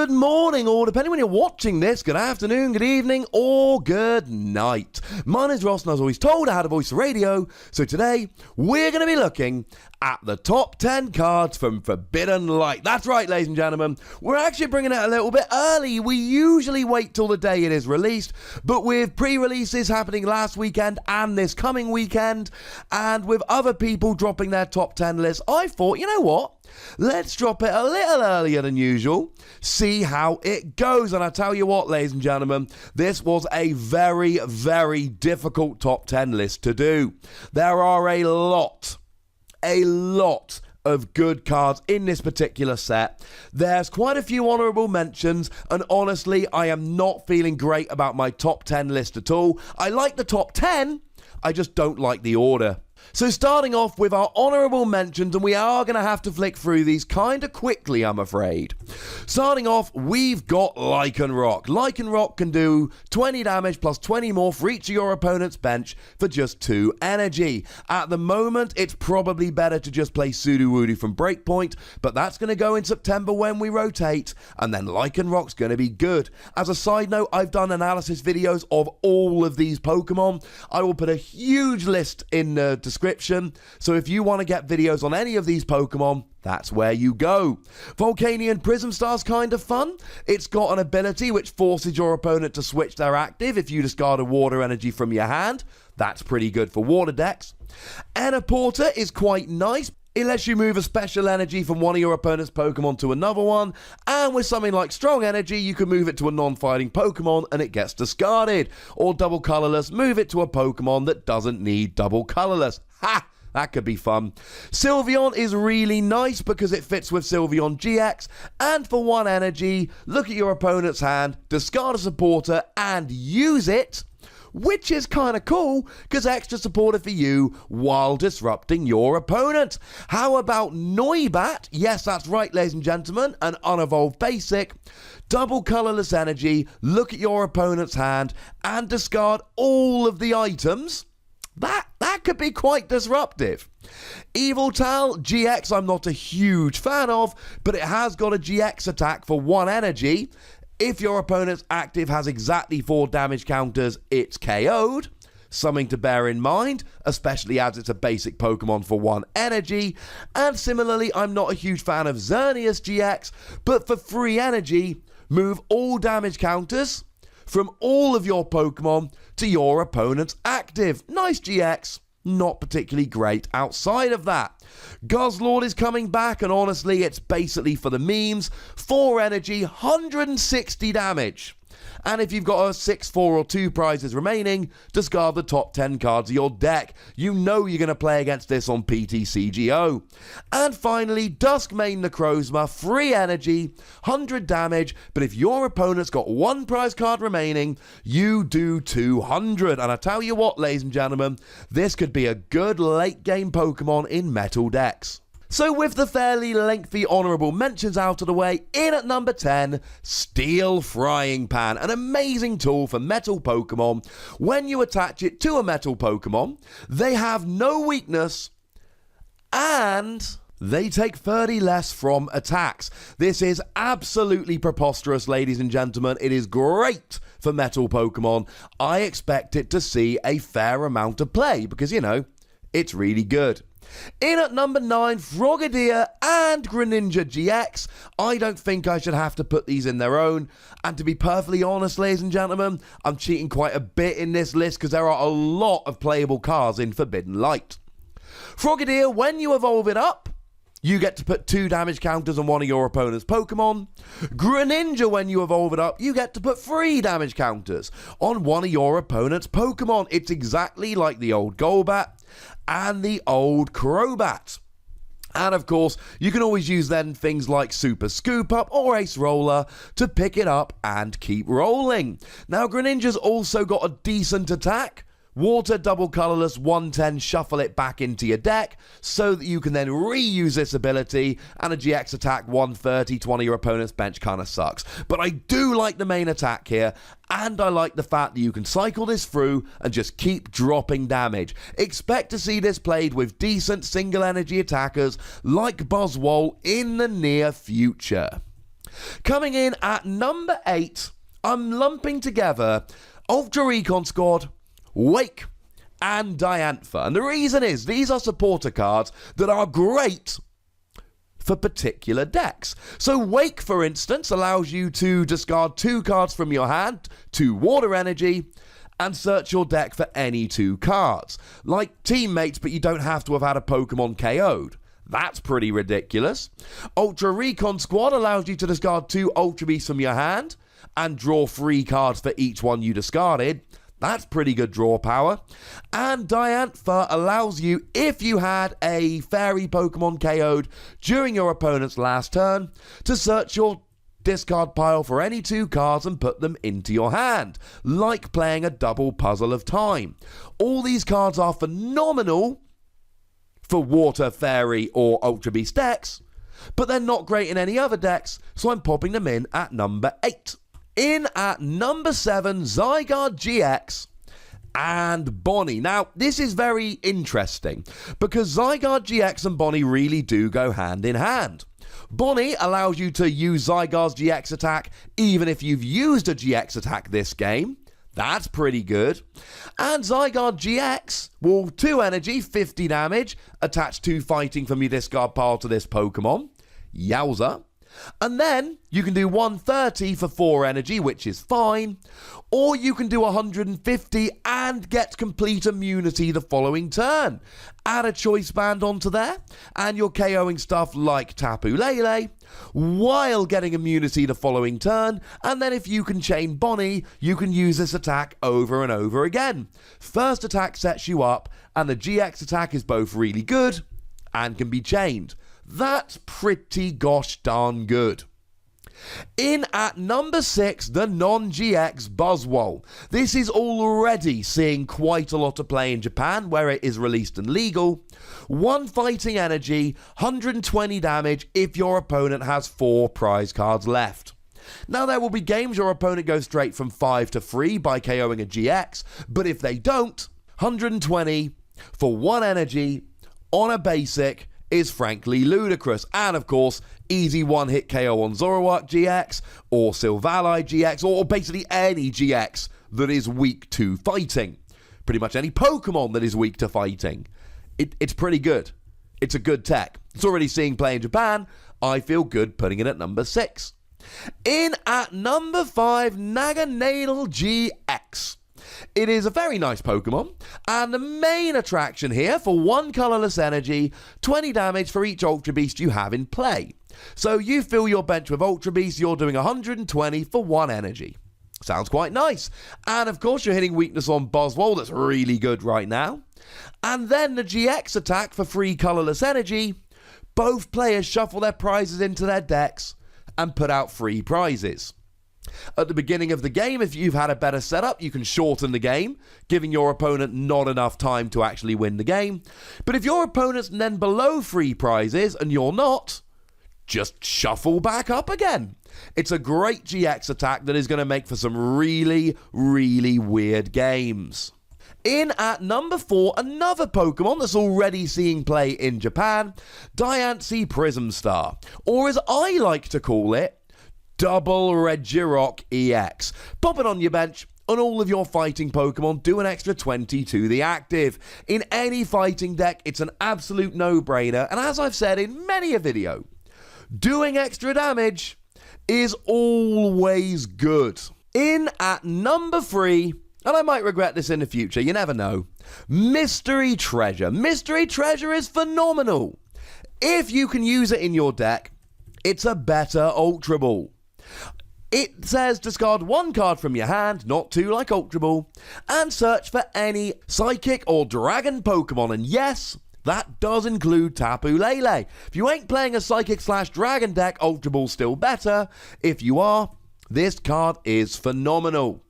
Good morning, or depending when you're watching this, good afternoon, good evening, or good night. My name's Ross, and I was always told I had a voice for radio, so today we're going to be looking at the top 10 cards from Forbidden Light. That's right, ladies and gentlemen, we're actually bringing it a little bit early. We usually wait till the day it is released, but with pre-releases happening last weekend and this coming weekend, and with other people dropping their top 10 lists, I thought, you know what? Let's drop it a little earlier than usual, see how it goes. And I tell you what, ladies and gentlemen, this was a very, very difficult top 10 list to do. There are a lot of good cards in this particular set. There's quite a few honourable mentions, and honestly, I am not feeling great about my top 10 list at all. I like the top 10, I just don't like the order. So starting off with our honourable mentions, and we are going to have to flick through these kind of quickly, I'm afraid. Starting off, we've got Lycanroc. Lycanroc can do 20 damage plus 20 more for each of your opponent's bench for just 2 energy. At the moment, it's probably better to just play Sudowoodo from Breakpoint, but that's going to go in September when we rotate, and then Lycanroc's going to be good. As a side note, I've done analysis videos of all of these Pokemon. I will put a huge list in the description, so if you want to get videos on any of these Pokemon, that's where you go. Volcanion Prism Star's kind of fun. It's got an ability which forces your opponent to switch their active if you discard a water energy from your hand. That's pretty good for water decks. Ennaporta is quite nice. It lets you move a special energy from one of your opponent's Pokemon to another one, and with something like Strong Energy, you can move it to a non-fighting Pokemon and it gets discarded. Or Double Colorless, move it to a Pokemon that doesn't need Double Colorless. Ha! That could be fun. Sylveon is really nice because it fits with Sylveon GX, and for 1 energy, look at your opponent's hand, discard a supporter, and use it, which is kind of cool, because extra supporter for you while disrupting your opponent. How about Noibat? Yes, that's right, ladies and gentlemen, an unevolved basic. Double colorless energy, look at your opponent's hand, and discard all of the items. That could be quite disruptive. Eviltal GX I'm not a huge fan of, but it has got a GX attack for 1 energy. If your opponent's active has exactly 4 damage counters, it's KO'd. Something to bear in mind, especially as it's a basic Pokemon for 1 energy. And similarly, I'm not a huge fan of Xerneas GX, but for 3 energy, move all damage counters from all of your Pokemon to your opponent's active. Nice GX. Not particularly great outside of that. Guzzlord is coming back, and honestly, it's basically for the memes. 4 energy, 160 damage. And if you've got a 6, 4, or 2 prizes remaining, discard the top 10 cards of your deck. You know you're going to play against this on PTCGO. And finally, Duskmane Necrozma, 3 energy, 100 damage, but if your opponent's got 1 prize card remaining, you do 200. And I tell you what, ladies and gentlemen, this could be a good late game Pokemon in metal decks. So with the fairly lengthy honourable mentions out of the way, in at number 10, Steel Frying Pan, an amazing tool for metal Pokemon. When you attach it to a metal Pokemon, they have no weakness and they take 30 less from attacks. This is absolutely preposterous, ladies and gentlemen. It is great for metal Pokemon. I expect it to see a fair amount of play because, you know, it's really good. In at number 9, Frogadier and Greninja GX. I don't think I should have to put these in their own. And to be perfectly honest, ladies and gentlemen, I'm cheating quite a bit in this list because there are a lot of playable cards in Forbidden Light. Frogadier, when you evolve it up, you get to put 2 damage counters on one of your opponent's Pokemon. Greninja, when you evolve it up, you get to put 3 damage counters on one of your opponent's Pokemon. It's exactly like the old Golbat and the old Crobat. And of course, you can always use then things like Super Scoop Up or Ace Roller to pick it up and keep rolling. Now, Greninja's also got a decent attack. Water, double colorless, 110, shuffle it back into your deck so that you can then reuse this ability, and a GX attack 130 to one of your opponent's bench kind of sucks. But I do like the main attack here, and I like the fact that you can cycle this through and just keep dropping damage. Expect to see this played with decent single energy attackers like BUZZWOLE in the near future. Coming in at number 8, I'm lumping together Ultra Recon Squad, Wake, and Dianthe. And the reason is, these are supporter cards that are great for particular decks. So Wake, for instance, allows you to discard 2 cards from your hand, 2 water energy, and search your deck for any 2 cards. Like Teammates, but you don't have to have had a Pokemon KO'd. That's pretty ridiculous. Ultra Recon Squad allows you to discard 2 Ultra Beasts from your hand and draw 3 cards for each one you discarded. That's pretty good draw power. And Dianthe allows you, if you had a fairy Pokemon KO'd during your opponent's last turn, to search your discard pile for any 2 cards and put them into your hand, like playing a double Puzzle of Time. All these cards are phenomenal for Water, Fairy, or Ultra Beast decks, but they're not great in any other decks, so I'm popping them in at number 8. In at number 7, Zygarde GX and Bonnie. Now, this is very interesting because Zygarde GX and Bonnie really do go hand in hand. Bonnie allows you to use Zygarde's GX attack even if you've used a GX attack this game. That's pretty good. And Zygarde GX will 2 energy, 50 damage, attach 2 fighting from your discard pile to this Pokemon. Yowza. And then you can do 130 for 4 energy, which is fine. Or you can do 150 and get complete immunity the following turn. Add a choice band onto there, and you're KOing stuff like Tapu Lele while getting immunity the following turn. And then if you can chain Bonnie, you can use this attack over and over again. First attack sets you up, and the GX attack is both really good and can be chained. That's pretty gosh darn good. In at number 6, the non-GX BUZZWOLE. This is already seeing quite a lot of play in Japan, where it is released and legal. 1 fighting energy, 120 damage if your opponent has 4 prize cards left. Now, there will be games your opponent goes straight from 5 to 3 by KOing a GX, but if they don't, 120 for 1 energy on a basic is frankly ludicrous. And of course, easy 1-hit KO on Zoroark GX or Silvally GX or basically any GX that is weak to fighting. Pretty much any Pokemon that is weak to fighting. It's pretty good. It's a good tech. It's already seeing play in Japan. I feel good putting it at number 6. In at number 5, Naganadel GX. It is a very nice Pokemon, and the main attraction here, for 1 colourless energy, 20 damage for each Ultra Beast you have in play. So you fill your bench with Ultra Beasts, you're doing 120 for 1 energy. Sounds quite nice. And of course you're hitting weakness on BUZZWOLE, that's really good right now. And then the GX attack for 3 colourless energy. Both players shuffle their prizes into their decks and put out 3 prizes. At the beginning of the game, if you've had a better setup, you can shorten the game, giving your opponent not enough time to actually win the game. But if your opponent's then below 3 prizes and you're not, just shuffle back up again. It's a great GX attack that is going to make for some really, really weird games. In at number 4, another Pokemon that's already seeing play in Japan, Diancie Prism Star, or as I like to call it, Double Regirock EX. Pop it on your bench, and all of your fighting Pokemon do an extra 20 to the active. In any fighting deck, it's an absolute no-brainer, and as I've said in many a video, doing extra damage is always good. In at number 3, and I might regret this in the future, you never know, Mystery Treasure. Mystery Treasure is phenomenal. If you can use it in your deck, it's a better Ultra Ball. It says discard 1 card from your hand, not 2 like Ultra Ball, and search for any Psychic or Dragon Pokemon. And yes, that does include Tapu Lele. If you ain't playing a Psychic/Dragon deck, Ultra Ball's still better. If you are, this card is phenomenal.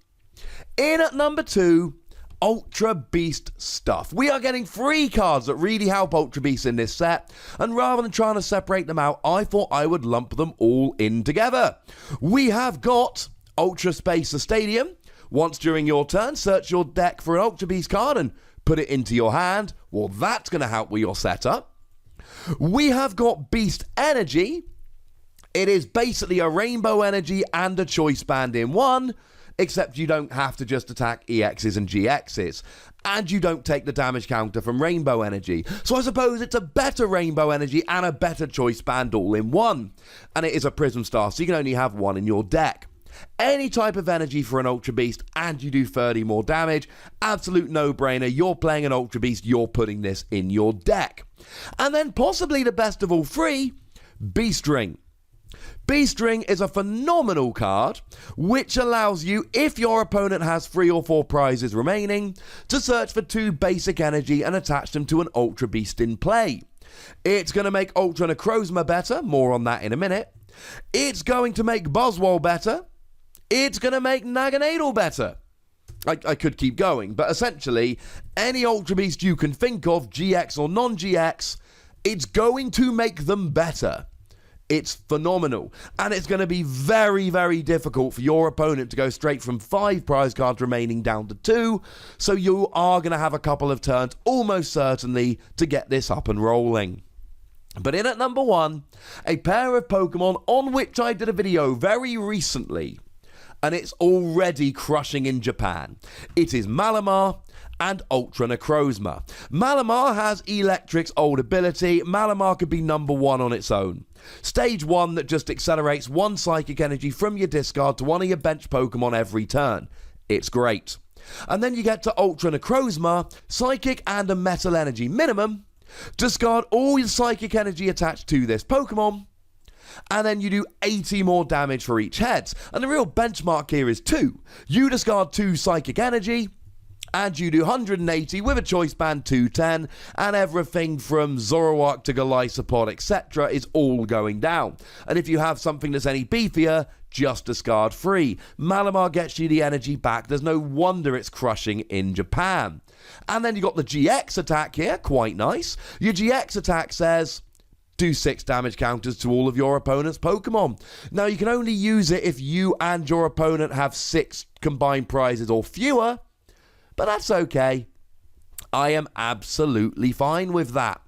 In at number 2, Ultra Beast Stuff. We are getting 3 cards that really help Ultra Beasts in this set, and rather than trying to separate them out, I thought I would lump them all in together. We have got Ultra Space Stadium. Once during your turn, search your deck for an Ultra Beast card and put it into your hand. Well, that's going to help with your setup. We have got Beast Energy. It is basically a rainbow energy and a choice band in one, except you don't have to just attack EXs and GXs. And you don't take the damage counter from rainbow energy. So I suppose it's a better rainbow energy and a better choice band all in one. And it is a Prism Star, so you can only have one in your deck. Any type of energy for an Ultra Beast and you do 30 more damage, absolute no-brainer. You're playing an Ultra Beast, you're putting this in your deck. And then possibly the best of all three, Beast Ring. Beast Ring is a phenomenal card which allows you, if your opponent has 3 or 4 prizes remaining, to search for 2 basic energy and attach them to an Ultra Beast in play. It's going to make Ultra Necrozma better, more on that in a minute. It's going to make BUZZWOLE better. It's going to make Naganadel better. I could keep going, but essentially, any Ultra Beast you can think of, GX or non-GX, it's going to make them better. It's phenomenal. And it's going to be very, very difficult for your opponent to go straight from 5 prize cards remaining down to 2. So you are going to have a couple of turns, almost certainly, to get this up and rolling. But in at number 1, a pair of Pokemon on which I did a video very recently. And it's already crushing in Japan. It is Malamar and Ultra Necrozma. Malamar has Electric's old ability. Malamar could be number 1 on its own. Stage 1 that just accelerates 1 psychic energy from your discard to one of your bench Pokemon every turn. It's great. And then you get to Ultra Necrozma, psychic and a metal energy minimum. Discard all your psychic energy attached to this Pokemon. And then you do 80 more damage for each head. And the real benchmark here is 2. You discard 2 psychic energy, and you do 180 with a choice band 210, and everything from Zoroark to Golisopod, etc. is all going down. And if you have something that's any beefier, just discard 3. Malamar gets you the energy back. There's no wonder it's crushing in Japan. And then you got the GX attack here, quite nice. Your GX attack says, do 6 damage counters to all of your opponent's Pokemon. Now, you can only use it if you and your opponent have 6 combined prizes or fewer, but that's okay. I am absolutely fine with that.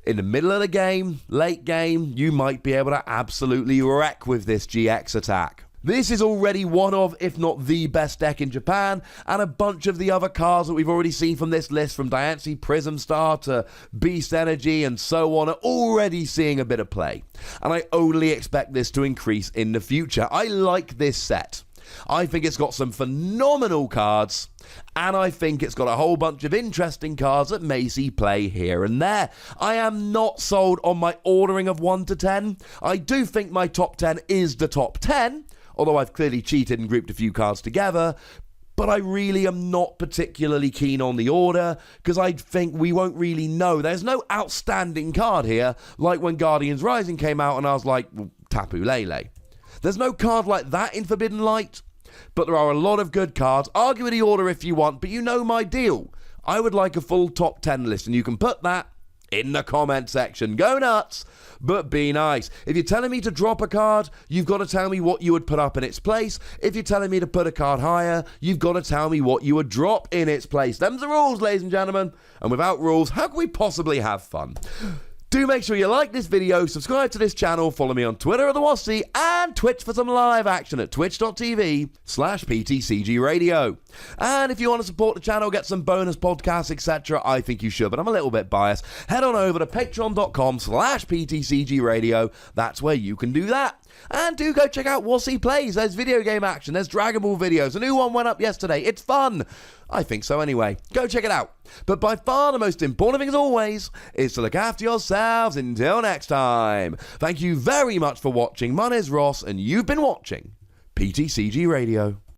In the middle of the game, late game, you might be able to absolutely wreck with this GX attack. This is already one of, if not the best deck in Japan, and a bunch of the other cards that we've already seen from this list, from Diancie, Prism Star to Beast Energy and so on, are already seeing a bit of play. And I only expect this to increase in the future. I like this set. I think it's got some phenomenal cards, and I think it's got a whole bunch of interesting cards that may see play here and there. I am not sold on my ordering of 1 to 10. I do think my top 10 is the top 10, although I've clearly cheated and grouped a few cards together. But I really am not particularly keen on the order, because I think we won't really know. There's no outstanding card here, like when Guardians Rising came out and I was like, well, Tapu Lele. There's no card like that in Forbidden Light, but there are a lot of good cards. Argue with the order if you want, but you know my deal. I would like a full top 10 list, and you can put that in the comment section. Go nuts, but be nice. If you're telling me to drop a card, you've got to tell me what you would put up in its place. If you're telling me to put a card higher, you've got to tell me what you would drop in its place. Them's the rules, ladies and gentlemen. And without rules, how can we possibly have fun? Do make sure you like this video, subscribe to this channel, follow me on Twitter at the Wassy, and Twitch for some live action at twitch.tv/PTCGRadio. And if you want to support the channel, get some bonus podcasts, etc., I think you should, but I'm a little bit biased. Head on over to patreon.com/PTCGRadio. That's where you can do that. And do go check out Wassy Plays. There's video game action, there's Dragon Ball videos. A new one went up yesterday. It's fun. I think so anyway. Go check it out. But by far the most important thing, as always, is to look after yourselves. Until next time. Thank you very much for watching. My name is Ross, and you've been watching PTCG Radio.